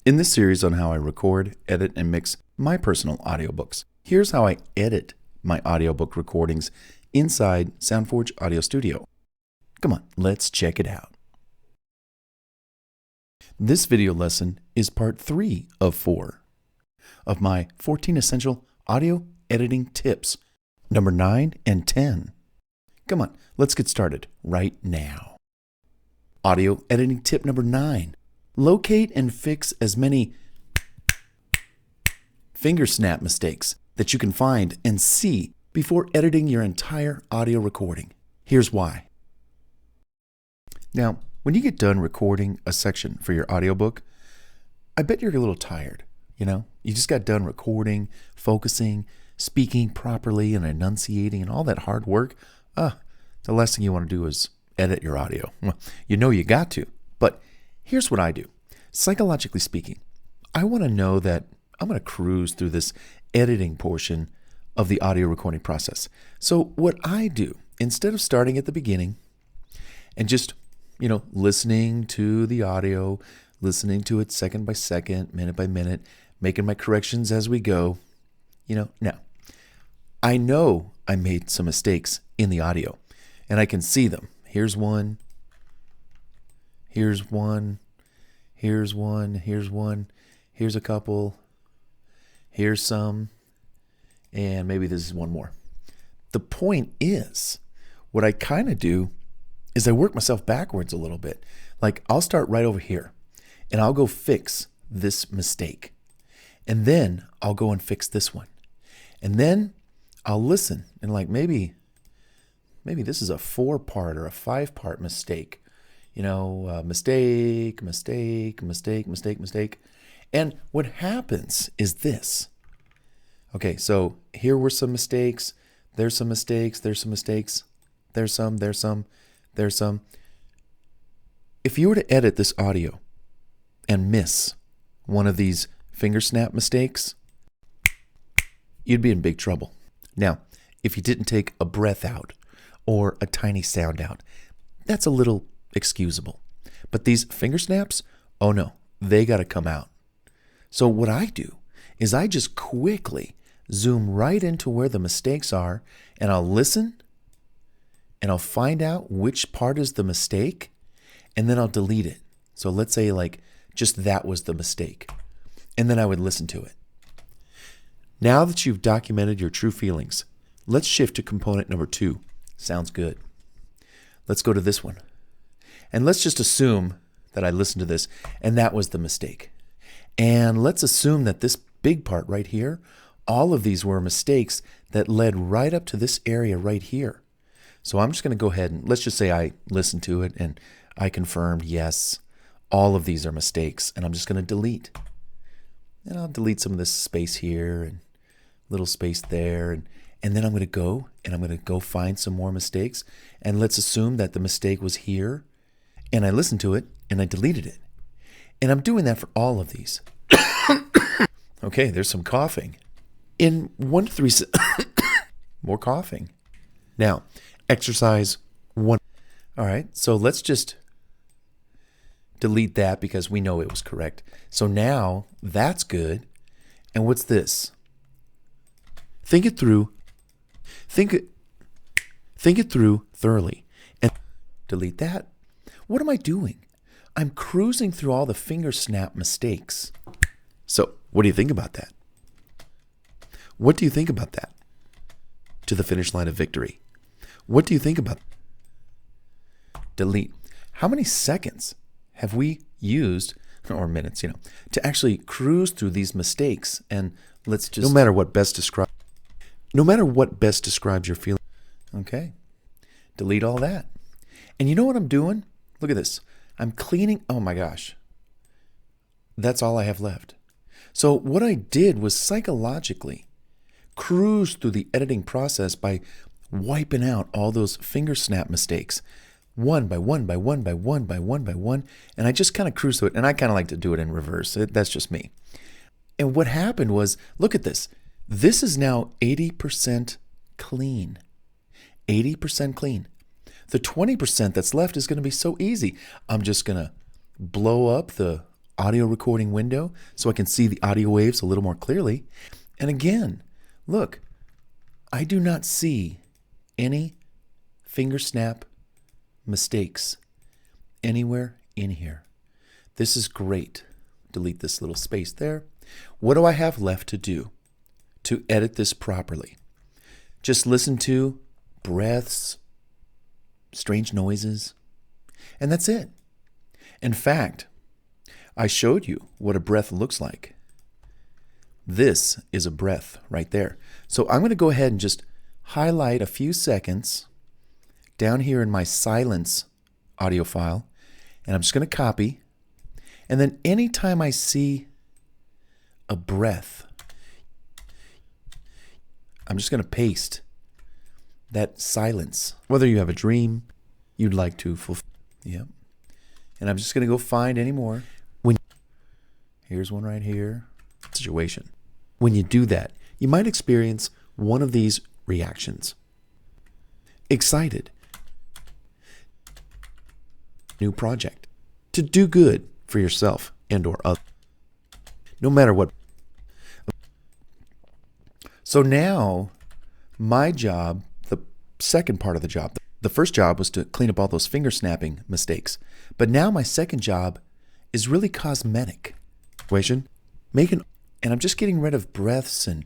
In this series on how I record, edit, and mix my personal audiobooks, here's how I edit my audiobook recordings inside SoundForge Audio Studio. Come on, let's check it out. This video lesson is part 3 of 4 of my 14 essential audio editing tips, number 9 and 10. Come on, let's get started right now. Audio editing tip number 9. Locate and fix as many finger snap mistakes that you can find and see before editing your entire audio recording. Here's why. Now, when you get done recording a section for your audiobook, I bet you're a little tired. You just got done recording, focusing, speaking properly and enunciating and all that hard work. The last thing you want to do is edit your audio. Well, you got to, but here's what I do. Psychologically speaking, I want to know that I'm going to cruise through this editing portion of the audio recording process. So what I do, instead of starting at the beginning and just, listening to the audio, listening to it second by second, minute by minute, making my corrections as we go, now, I know I made some mistakes in the audio and I can see them. Here's one. Here's one. Here's one. Here's one. Here's a couple. Here's some. And maybe this is one more. The point is, what I kind of do is I work myself backwards a little bit. Like I'll start right over here and I'll go fix this mistake. And then I'll go and fix this one. And then I'll listen and maybe this is a 4-part or a 5-part mistake. Mistake. And what happens is this. Okay, so here were some mistakes. There's some mistakes. There's some mistakes. There's some. If you were to edit this audio and miss one of these finger snap mistakes, you'd be in big trouble. Now, if you didn't take a breath out or a tiny sound out, that's a little excusable. But these finger snaps, oh no, they got to come out. So what I do is I just quickly zoom right into where the mistakes are and I'll listen and I'll find out which part is the mistake and then I'll delete it. So let's say just that was the mistake. And then I would listen to it. Now that you've documented your true feelings, let's shift to component number 2. Sounds good. Let's go to this one. And let's just assume that I listened to this and that was the mistake. And let's assume that this big part right here, all of these were mistakes that led right up to this area right here. So I'm just going to go ahead and let's just say I listened to it and I confirmed, yes, all of these are mistakes. And I'm just going to delete. And I'll delete some of this space here and little space there. And then I'm going to go find some more mistakes. And let's assume that the mistake was here. And I listened to it and I deleted it. And I'm doing that for all of these. Okay, there's some coughing. In 1 to 3 more coughing. Now, exercise 1. All right, so let's just delete that because we know it was correct. So now that's good. And what's this? Think it through. Think it through thoroughly and delete that. What am I doing? I'm cruising through all the finger snap mistakes. So what do you think about that? What do you think about that? To the finish line of victory. What do you think about delete? How many seconds have we used, or minutes, to actually cruise through these mistakes? And let's just, no matter what best describes your feeling. Okay. Delete all that. And you know what I'm doing? Look at this. I'm cleaning. Oh my gosh. That's all I have left. So what I did was psychologically cruise through the editing process by wiping out all those finger snap mistakes one by one. And I just kind of cruise through it. And I kind of like to do it in reverse. That's just me. And what happened was, look at this. This is now 80% clean. 80% clean. The 20% that's left is going to be so easy. I'm just going to blow up the audio recording window so I can see the audio waves a little more clearly. And again, look, I do not see any finger snap mistakes anywhere in here. This is great. Delete this little space there. What do I have left to do to edit this properly? Just listen to breaths, strange noises, and that's it. In fact, I showed you what a breath looks like. This is a breath right there. So I'm going to go ahead and just highlight a few seconds down here in my silence audio file, and I'm just going to copy. And then anytime I see a breath, I'm just going to paste that silence. Whether you have a dream you'd like to fulfill. Yep. And I'm just going to go find any more. Here's one right here. Situation. When you do that, you might experience one of these reactions. Excited. New project. To do good for yourself and or others. No matter what. So now, my job, the second part of the job, the first job was to clean up all those finger snapping mistakes. But now my second job is really cosmetic. And I'm just getting rid of breaths and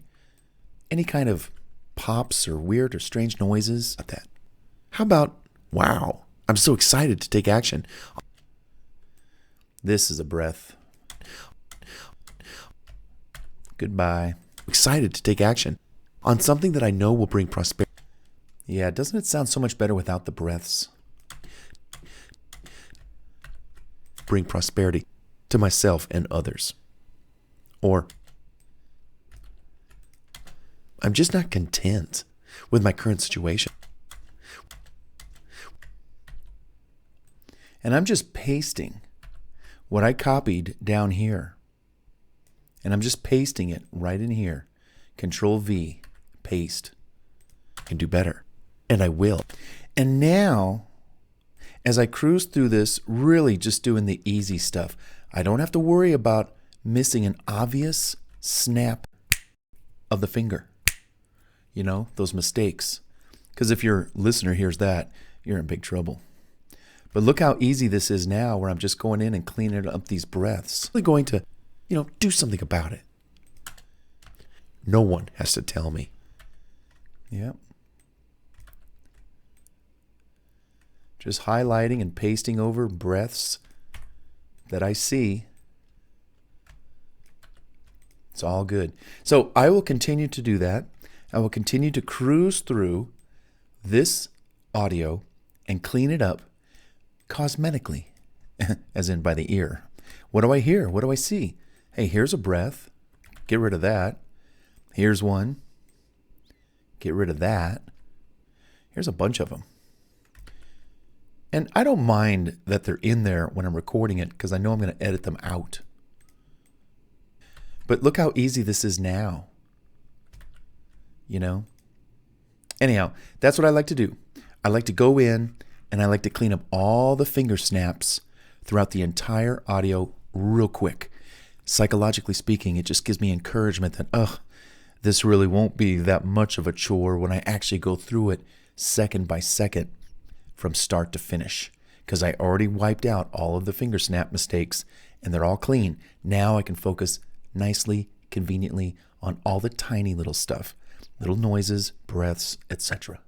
any kind of pops or weird or strange noises like that. How about, wow, I'm so excited to take action. This is a breath. Goodbye. Excited to take action on something that I know will bring prosperity. Yeah, doesn't it sound so much better without the breaths? Bring prosperity to myself and others. Or I'm just not content with my current situation. And I'm just pasting what I copied down here. And I'm just pasting it right in here. Control V, paste. I can do better. And I will. And now, as I cruise through this, really just doing the easy stuff, I don't have to worry about missing an obvious snap of the finger. You know, those mistakes. Because if your listener hears that, you're in big trouble. But look how easy this is now, where I'm just going in and cleaning up these breaths. I'm going to, do something about it. No one has to tell me. Yep. Just highlighting and pasting over breaths that I see. It's all good. So I will continue to do that. I will continue to cruise through this audio and clean it up cosmetically, as in by the ear. What do I hear? What do I see? Hey, here's a breath. Get rid of that. Here's one. Get rid of that. Here's a bunch of them. And I don't mind that they're in there when I'm recording it because I know I'm going to edit them out. But look how easy this is now. Anyhow, that's what I like to do. I like to go in and I like to clean up all the finger snaps throughout the entire audio real quick. Psychologically speaking, it just gives me encouragement that, this really won't be that much of a chore when I actually go through it second by second from start to finish. Because I already wiped out all of the finger snap mistakes and they're all clean. Now I can focus nicely, conveniently on all the tiny little stuff. Little noises, breaths, etc.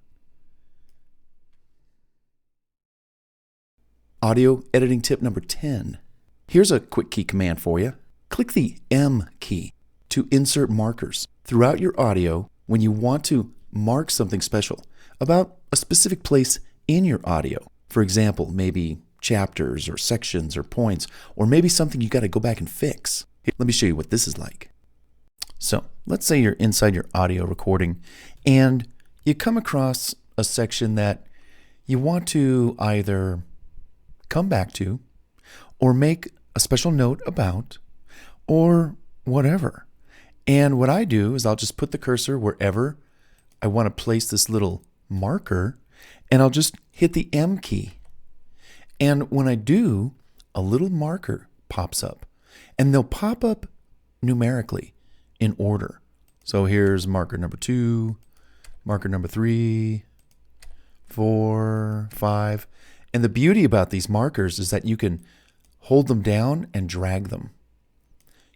Audio editing tip number 10. Here's a quick key command for you. Click the M key to insert markers throughout your audio when you want to mark something special about a specific place in your audio. For example, maybe chapters or sections or points, or maybe something you got to go back and fix. Here, let me show you what this is like. So let's say you're inside your audio recording and you come across a section that you want to either come back to or make a special note about or whatever. And what I do is I'll just put the cursor wherever I want to place this little marker and I'll just hit the M key. And when I do, a little marker pops up. And they'll pop up numerically in order. So here's marker number 2, marker number 3, 4, 5. And the beauty about these markers is that you can hold them down and drag them.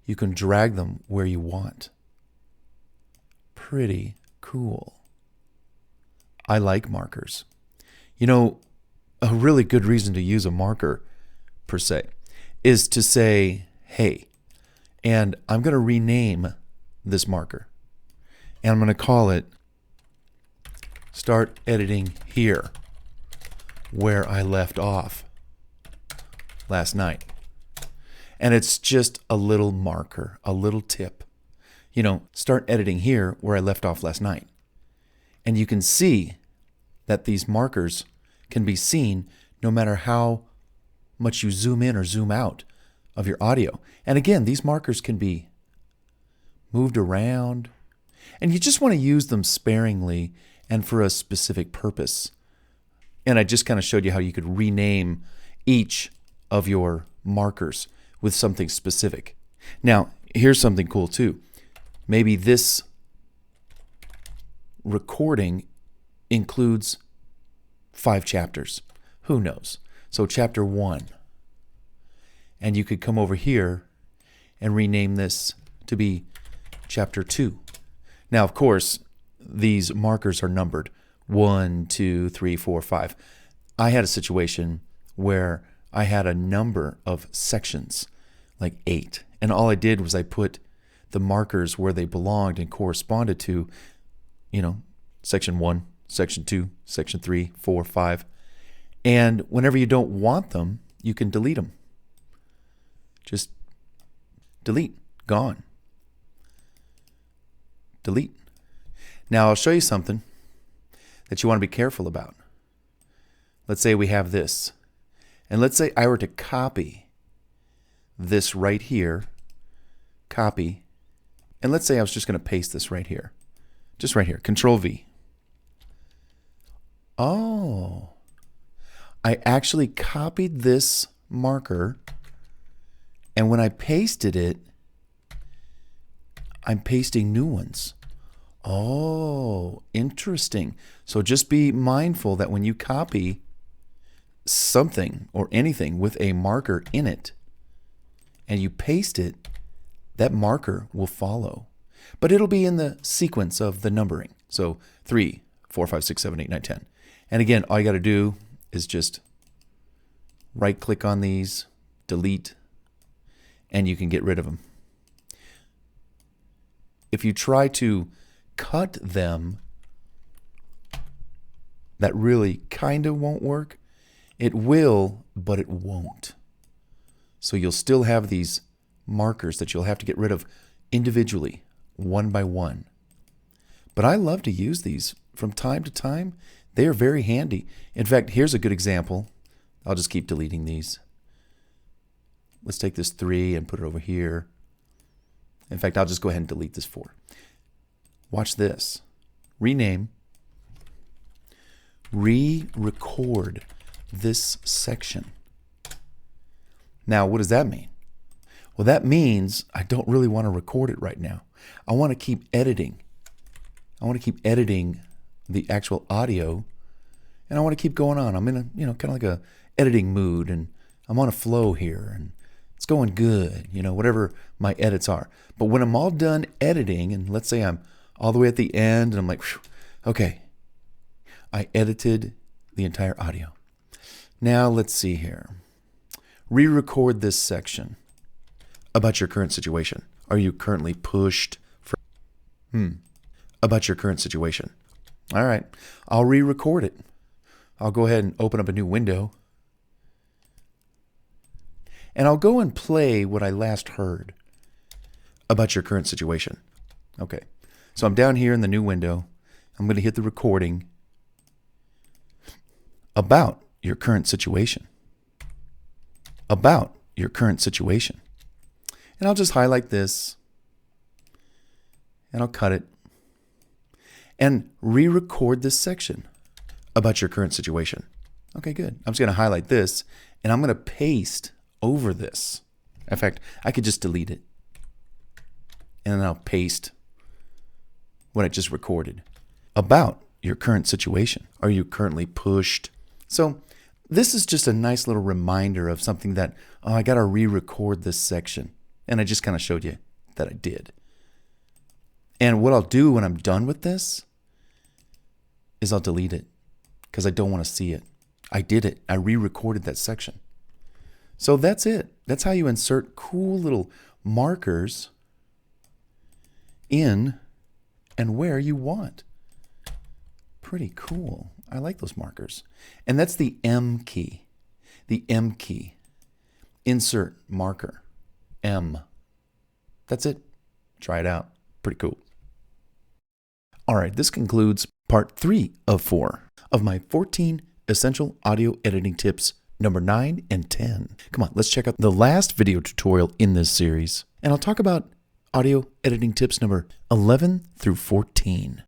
You can drag them where you want. Pretty cool. I like markers. You know, a really good reason to use a marker, per se, is to say, hey, and I'm going to rename this marker. And I'm going to call it Start Editing Here, where I left off last night. And it's just a little marker, a little tip. You know, start editing here where I left off last night. And you can see that these markers can be seen no matter how much you zoom in or zoom out of your audio. And again, these markers can be moved around, and you just want to use them sparingly and for a specific purpose. And I just kind of showed you how you could rename each of your markers with something specific. Now, here's something cool too. Maybe this recording includes 5 chapters. Who knows? So chapter 1. And you could come over here and rename this to be chapter 2. Now, of course, these markers are numbered 1, 2, 3, 4, 5. I had a situation where I had a number of sections, like 8. And all I did was I put the markers where they belonged and corresponded to, section 1, section 2, section 3, 4, 5. And whenever you don't want them, you can delete them. Just delete, gone. Delete. Now I'll show you something that you want to be careful about. Let's say we have this. And let's say I were to copy this right here. Copy. And let's say I was just going to paste this right here. Just right here. Control V. Oh. I actually copied this marker, and when I pasted it, I'm pasting new ones. Oh, interesting. So just be mindful that when you copy something or anything with a marker in it and you paste it, that marker will follow. But it'll be in the sequence of the numbering. So 3, 4, 5, 6, 7, 8, 9, 10. And again, all you got to do is just right click on these, delete, and you can get rid of them. If you try to cut them, that really kind of won't work. It will, but it won't. So you'll still have these markers that you'll have to get rid of individually, one by one. But I love to use these from time to time. They are very handy. In fact, here's a good example. I'll just keep deleting these. Let's take this 3 and put it over here. In fact, I'll just go ahead and delete this 4. Watch this. Rename. Re-record this section. Now, what does that mean? Well, that means I don't really want to record it right now. I want to keep editing. I want to keep editing the actual audio, and I want to keep going on. I'm in a, kind of like a editing mood, and I'm on a flow here, and it's going good, whatever my edits are. But when I'm all done editing, and let's say I'm all the way at the end, and I'm like, okay, I edited the entire audio. Now let's see here. Re-record this section about your current situation. Are you currently pushed for about your current situation? All right, I'll re-record it. I'll go ahead and open up a new window. And I'll go and play what I last heard about your current situation. Okay, so I'm down here in the new window. I'm going to hit the recording about your current situation. About your current situation. And I'll just highlight this. And I'll cut it. And re-record this section about your current situation. Okay, good. I'm just going to highlight this, and I'm going to paste over this In fact, I could just delete it. And then I'll paste what I just recorded about your current situation. Are you currently pushed? So this is just a nice little reminder of something that, oh, I got to re-record this section. And I just kind of showed you that I did. And what I'll do when I'm done with this is I'll delete it because I don't want to see it. I did it. I re-recorded that section. So that's it. That's how you insert cool little markers in and where you want. Pretty cool. I like those markers. And that's the M key. The M key. Insert marker. M. That's it. Try it out. Pretty cool. All right, this concludes part 3 of 4 of my 14 essential audio editing tips, number 9 and 10. Come on, let's check out the last video tutorial in this series, and I'll talk about audio editing tips number 11 through 14.